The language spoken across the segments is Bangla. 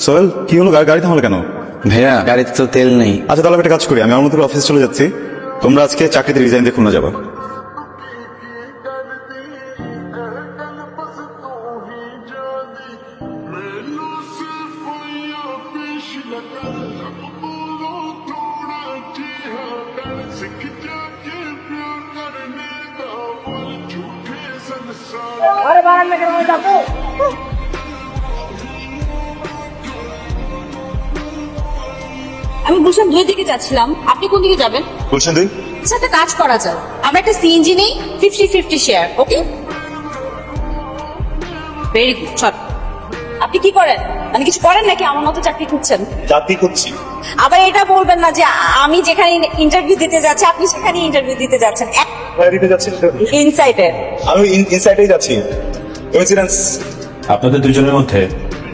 সোহেল, কি হলো? গাড়ি থামালো কেন? ভাইয়া গাড়িতে তো তেল নেই। আচ্ছা তাহলে আমি একটা কাজ করি, আমি আমার মতো অফিসে চলে যাচ্ছি, তোমরা আজকে চাকরিতে রিজাইন দিয়ে খুলনা যাবা। আমি গুলশান 2 দিকে যাচ্ছিলাম, আপনি কোন দিকে যাবেন? বলছেন তুই? আচ্ছা একটা কাজ করা যায়, আমরা একটা সিএনজি নেই, 50-50 শেয়ার, ওকে? Very good. চল, আপনি কি করেন? মানে কিছু করেন নাকি আমার মতো চাকরি খুঁজছেন? চাকরি করছি। আবার এটা বলবেন না যে আমি যেখানে ইন্টারভিউ দিতে যাচ্ছি আপনি সেখানে ইন্টারভিউ দিতে যাচ্ছেন। দিতে যাচ্ছি, ইনসাইটে আমি ইনসাইডেই যাচ্ছি। কোইন্সিডেন্স? আপনাদের দুজনের মধ্যে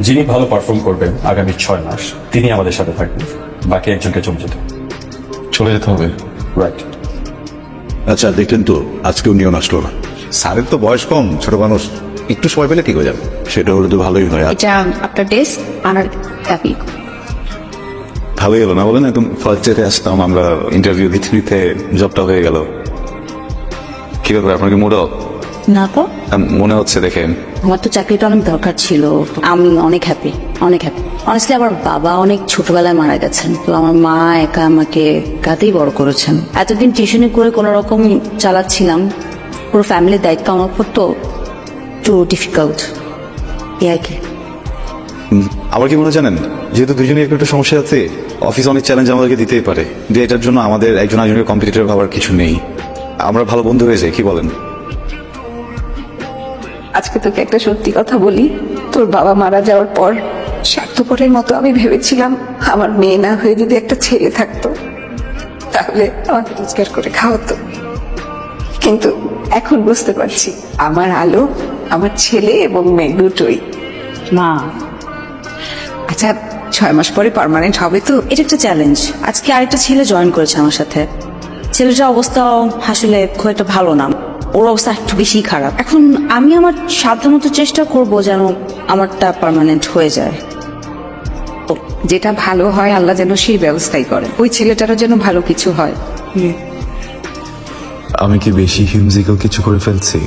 যিনি ভালো পারফর্ম করবেন আগামী 6 মাস তিনি আমাদের সাথে থাকবেন, বাকি একজনকে চলে যেতে চলে যেতে হবে। রাইট। আচ্ছা দেখলেন তো আজকে উনিও আসলো না। স্যারের তো বয়স কম, ছোট মানুষ, একটু সময় পেলে ঠিক হয়ে যাবে। সেটা হলে তো ভালোই হয়। এটা আপনার ডেস্ক আর কপি। ভালোই হলো না বলেন, একদম ফার্স্ট ডেতে আসতাম আমরা, ইন্টারভিউ দিতে দিতে জবটা হয়ে গেল। কি ব্যাপার, আপনার কি মুড অফ? না তো, মনে হচ্ছে দেখেন। আমার তো চাকরিটা অনেক দরকার ছিল, আমি অনেক হ্যাপি, অনেক হ্যাপি। অনেস্টলি আমার বাবা অনেক ছোটবেলায় মারা গেছেন, তো আমার মা একা আমাকে কাঁদেই বড় করেছেন। এতদিন টিউশনি করে কোনো রকম চালাচ্ছিলাম, পুরো ফ্যামিলির দায়িত্ব আমার উপর, তো একটু ডিফিকাল্ট আর কি। আবার কি মনে জানেন, যেহেতু দুজনের একটু সমস্যা আছে, অফিস অনেক চ্যালেঞ্জ আমাদেরকে দিতেই পারে, যে এটার জন্য আমাদের একজন আরেকজনের কম্পিটিটর ভাবার কিছু নেই, আমরা ভালো বন্ধু হয়ে যাই, কি বলেন? আজকে তোকে একটা সত্যি কথা বলি, তোর বাবা মারা যাওয়ার পর স্বার্থপরের মতো আমি ভেবেছিলাম আমার মেয়ে না হয়ে যদি একটা ছেলে থাকতো তাহলে আমাকে রোজগার করে খাওয়াতো, কিন্তু এখন বুঝতে পারছি আমার আলো আমার ছেলে এবং মেয়ে দুটোই। মা, আচ্ছা 6 মাস পরে পার্মানেন্ট হবে তো? এটা একটা চ্যালেঞ্জ। আজকে আরেকটা ছেলে জয়েন করেছে আমার সাথে, ছেলেটার অবস্থা আসলে খুব একটা ভালো না, ওর অবস্থা একটু বেশি খারাপ। এখন আমি আমার সাধ্যমতো চেষ্টা করব যেন আমারটা পার্মানেন্ট হয়ে যায়। যেটা ভালো হয় আল্লাহ যেন সেই ব্যবস্থাই করে, ওই ছেলেটারও যেন ভালো কিছু হয়। আমি কি বেশি হিমজিক্যাল কিছু করে ফেলছি?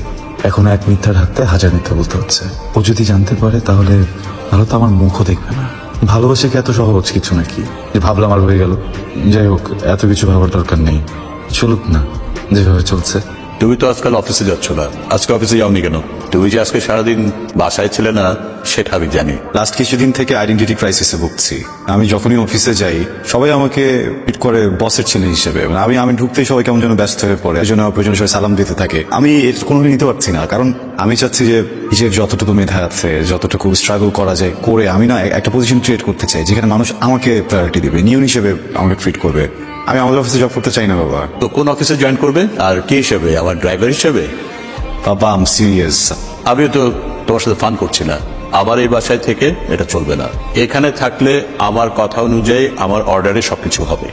এখন এক মিথ্যা ঢাকতে হাজার মিথ্যা বলতে হচ্ছে। ও যদি জানতে পারে তাহলে ভালো তো আমার মুখও দেখবে না। ভালোবাসা কি এত সহজ কিছু নাকি যে ভাবলাম আর হয়ে গেল? যাই হোক, এত কিছু ভাবার দরকার নেই, চলুক না যেভাবে চলছে। তুমি তো আজকাল অফিসে যাচ্ছ না, আজকে অফিসে যাওনি কেন? তুমি যে আজকে সারাদিন বাসায় ছিলে না সেটা আমি জানি। লাস্ট কিছুদিন থেকে আইডেন্টিটি ক্রাইসিসে ভুগছি। আমি যখনই অফিসে যাই সবাই আমাকে ট্রিট করে বসের ছেলে হিসেবে, আমি ঢুকতেই সবাই কেমন যেন ব্যস্ত হয়ে পড়ে, এই জন্য প্রয়োজন সবাই সালাম দিতে থাকে। আমি এর কোনোদিন নিতে পারছি না, কারণ আমি চাচ্ছি যে নিজের যতটুকু মেধা আছে, যতটুকু স্ট্রাগল করা যায় করে আমি না একটা পজিশন ক্রিয়েট করতে চাই যেখানে মানুষ আমাকে প্রায়োরিটি দেবে, নিয়ন হিসেবে আমাকে ট্রিট করবে। আমি আমাদের অফিসে জব করতে চাই না বাবা। তো কোন অফিসে জয়েন করবে আর কি হিসেবে? আমার ড্রাইভার হিসেবে? বাবা আম সিরিয়াস। আমিও তো তোমার সাথে ফান করছি না। আমার এই বাসায় থেকে এটা চলবে না। এখানে থাকলে আমার কথা অনুযায়ী আমার অর্ডারে সবকিছু হবে,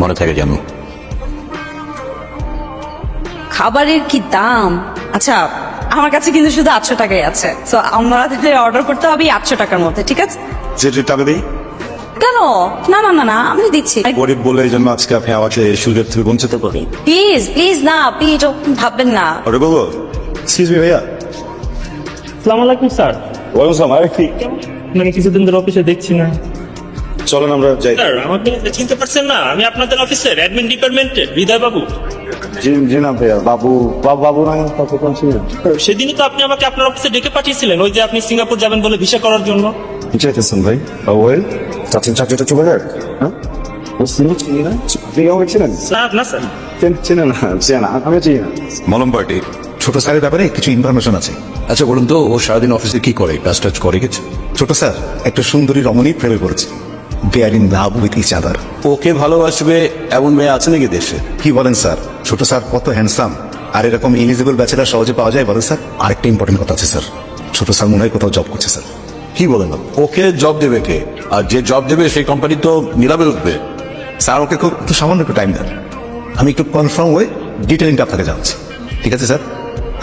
মনে থাকে জানো? খাবারের কি দাম! আচ্ছা আমার কাছে কিন্তু শুধু 800 টাকাই আছে, তো আমাদের অর্ডার করতে হবে 800 টাকার মধ্যে, ঠিক আছে? যে টাকা দিই কেন? না না না না, আমি দিচ্ছি। গরিব বলে এই জন্য আজকে আপনি আমাকে এই সুযোগ থেকে বঞ্চিত করেন। প্লিজ প্লিজ না, আপনি ভাববেন না। ওরে বলবো, এক্সকিউজ মি ভাইয়া। আসসালামু আলাইকুম স্যার। ওয়ালাইকুম আসসালাম। আরে কি, আপনাকে কিছুদিন ধরে অফিসে দেখছি না। চলেন আমরা যাই। স্যার আমাকে চিনতে পারছেন না? আমি আপনাদের অফিসের অ্যাডমিন ডিপার্টমেন্টের হৃদয় বাবু। জি জি না ভাইয়া, বাবু বাবু না কতক্ষণ ছিলেন? সেদিনই তো আপনি আমাকে আপনার অফিসে ডেকে পাঠিয়েছিলেন, ওই যে আপনি সিঙ্গাপুর যাবেন বলে ভিসা করার জন্য। চাইতেছেন ভাই? ওয়েল, চাকরিটা চলে যাক। হ্যাঁ চিনি না, আপনি আমাকে চিনেন? স্যার না স্যার, চিনেন না? চিনেন না, আমি চিনি না। মলম পার্টি ছোট স্যারের ব্যাপারে কিছু ইনফরমেশন আছে। আচ্ছা বলুন তো, ও সারাদিন অফিসে কি করে? কাজ টাজ করে গেছে? ছোট স্যার একটা সুন্দরী রমণী প্রেমে পড়েছে, they are in love with each other. ওকে ভালোবাসবে এমন মেয়ে আছে নাকি দেশে? কি বলেন স্যার? ছোট স্যার কত হ্যান্ডসাম, আর এরকম এলিজিবল ব্যাচেলার সহজে পাওয়া যায় বলেন স্যার? আরেকটা ইম্পর্টেন্ট কথা আছে স্যার, ছোট স্যার মনে হয় কোথাও জব করছে স্যার। কি বলেন? ওকে জব দেবে কে? আর যে জব দেবে সেই কোম্পানি তো নিলামে উঠবে। স্যার ওকে খুব একটু সামান্য একটু টাইম দেন, আমি একটু কনফার্ম হয়ে ডিটেলিংটা আপনাকে জানাচ্ছি, ঠিক আছে স্যার?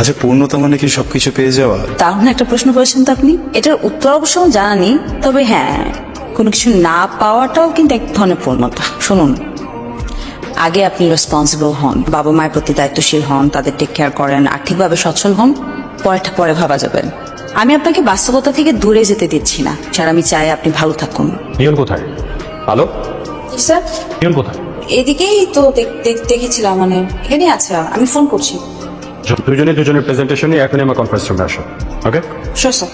আচ্ছা পূর্ণতা মানে কি সবকিছু পেয়ে যাওয়া? তাহলে একটা প্রশ্ন করেছেন তো আপনি, এটার উত্তর অবশ্য আমার জানা নেই, তবে হ্যাঁ কোনো কিছু না পাওয়াটাও কিন্তু এক ধরনের পূর্ণতা। শুনুন, আগে আপনি রেসপন্সিবল হন, বাবা মায়ের প্রতি দায়িত্বশীল হন, তাদের টেক কেয়ার করেন, আর্থিকভাবে সচ্ছল হন, পরেরটা পরে ভাবা যাবেন। আমি আপনাকে বাস্তবতা থেকে দূরে যেতে দিচ্ছি না, স্যার আমি চাই আপনি ভালো থাকুন। নিয়ন কোথায়? হ্যালো, স্যার নিয়ন কোথায়? এদিকেই তো দেখেছিলাম, মানে এখানে আচ্ছা আমি ফোন করছি। দুজনের প্রেজেন্টেশন নিয়ে এখনই আমার কনফারেন্স রুমে আসো। ওকে, শিওর স্যার।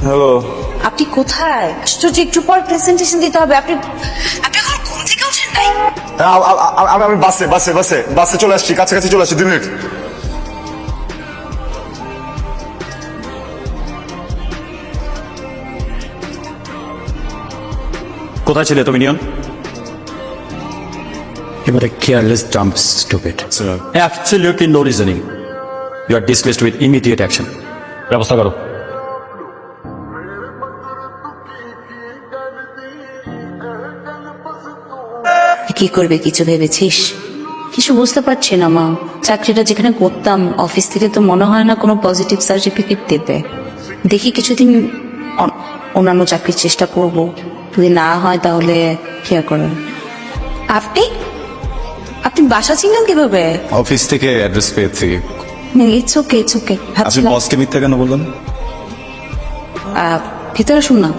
হ্যালো, আপনি কোথায়? আশ্চর্য, একটু পর প্রেজেন্টেশন দিতে হবে। আপনি আপনি এখন ঘুম থেকে উঠেন নাই? আমি বাসে চলে আসছি, কাছাকাছি চলে আসছি, 2 মিনিট। কোথায় ছিলে তুমি নিয়ন? You were a careless, dumb, stupid. Absolutely no reasoning. You are dismissed with immediate action. ব্যবস্থা করো। কি করবে কিছু ভেবেছিস? কিছু বুঝতে পারছি না মা। চাকরিটা যেখানে করতাম অফিস থেকে তো মনে হয় না কোনো পজিটিভ সার্টিফিকেট দেবে। দেখি কিছুদিন অন্যান্য চাকরির চেষ্টা করব, যদি না হয় তাহলে কি আর করার। আপনি আপনি বাসা চিনলেন কিভাবে? অফিস থেকে অ্যাড্রেস পেয়েছি। It's okay, it's okay. আপনি বসকে মিথ্যা কেন বললেন? ভিতরে শুন না,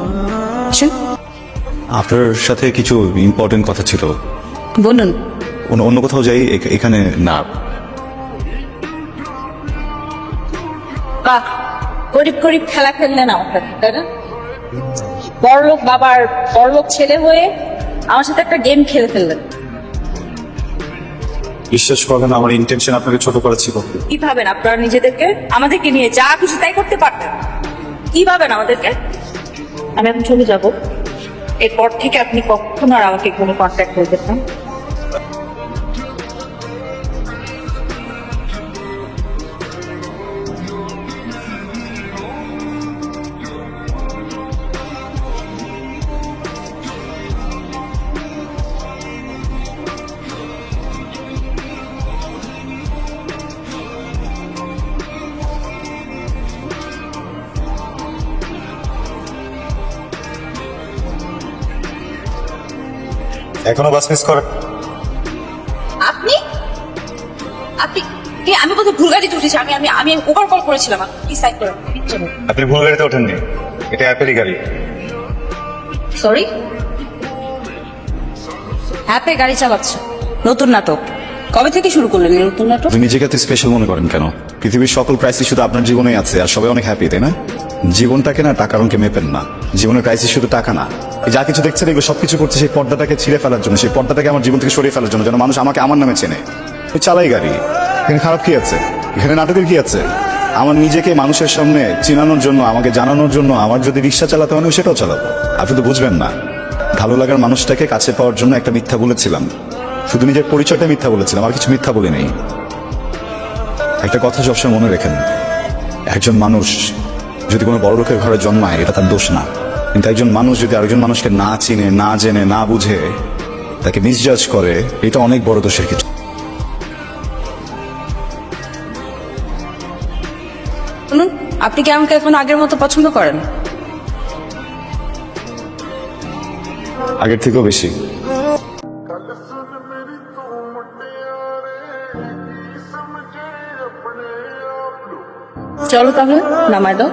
আসুন। আপনার সাথে কিছু ইম্পর্টেন্ট কথা ছিল। বলুন। অন্য কোথাও যাই, এখানে না। বাহ, গরিব গরিব খেলা খেললেন আমার সাথে, তাই না? বড়লোক বাবার বড়লোক ছেলে হয়ে আমার সাথে একটা গেম খেলে ফেললেন। বিশ্বাস করবেন, আমার ইন্টেনশন আপনাকে ছোট করা ছিল। কি ভাবেন আপনারা নিজেদেরকে? আমাদেরকে নিয়ে যা খুশি তাই করতে পারতেন। কি ভাবেন আমাদেরকে? আমি এখন চলে যাব, এরপর থেকে আপনি কখনো আর আমাকে কোনো কন্ট্যাক্ট করবেন না। এখনো বাস মিস করেন? আপনি আপনি কে? আমি কোথায় ভুল গাড়িতে উঠেছি? আমি আমি আমি ওভার কল করেছিলাম। আপনি সাইড করেন। আপনি ভুল গাড়িতে ওঠেননি, এটা অ্যাপেরই গাড়ি। সরি, হ্যাপে গাড়ি চালাচ্ছে। নতুন নাটক কবে থেকে শুরু করলেন এই নতুন নাটক? আপনি নিজেকে এত স্পেশাল মনে করেন কেন? পৃথিবীর সকল ক্রাইসিস শুধু আপনার জীবনেই আছে, আর সবাই অনেক হ্যাপি, তাই না? জীবনটাকে না টাকার অঙ্কে মেপেন না। জীবনের ক্রাইসিস শুধু টাকা না। এই যা কিছু দেখছেন এগুলো সবকিছু করছে সেই পর্দাটাকে ছিঁড়ে ফেলার জন্য, সেই পর্দাটাকে আমার জীবন থেকে সরিয়ে ফেলার জন্য, যেন মানুষ আমাকে আমার নামে চেনে। ওই চালাই গাড়ি, এখানে খারাপ কি আছে? এখানে নাটকের কি আছে? আমার নিজেকে মানুষের সামনে চিনানোর জন্য, আমাকে জানানোর জন্য আমার যদি রিক্সা চালাতে হয় সেটাও চালাবো। আপনি তো বুঝবেন না। ভালো লাগার মানুষটাকে কাছে পাওয়ার জন্য একটা মিথ্যা বলেছিলাম, শুধু নিজের পরিচয়টা মিথ্যা বলেছিলাম, আর কিছু মিথ্যা বলি নেই। একটা কথা সবসময় মনে রেখেন, একজন মানুষ যদি কোনো বড় লোকের ঘরে জন্মায় এটা তার দোষ না, কিন্তু একজন মানুষ যদি আরেকজন মানুষকে না চিনে, না জেনে, না বুঝে তাকে মিসজাজ করে, এটা অনেক বড় দোষের কিছু। শুনুন, আপনি কি আমাকে এখন আগের মতো পছন্দ করেন? আগের থেকেও বেশি। চলো তাহলে নামায় দাও।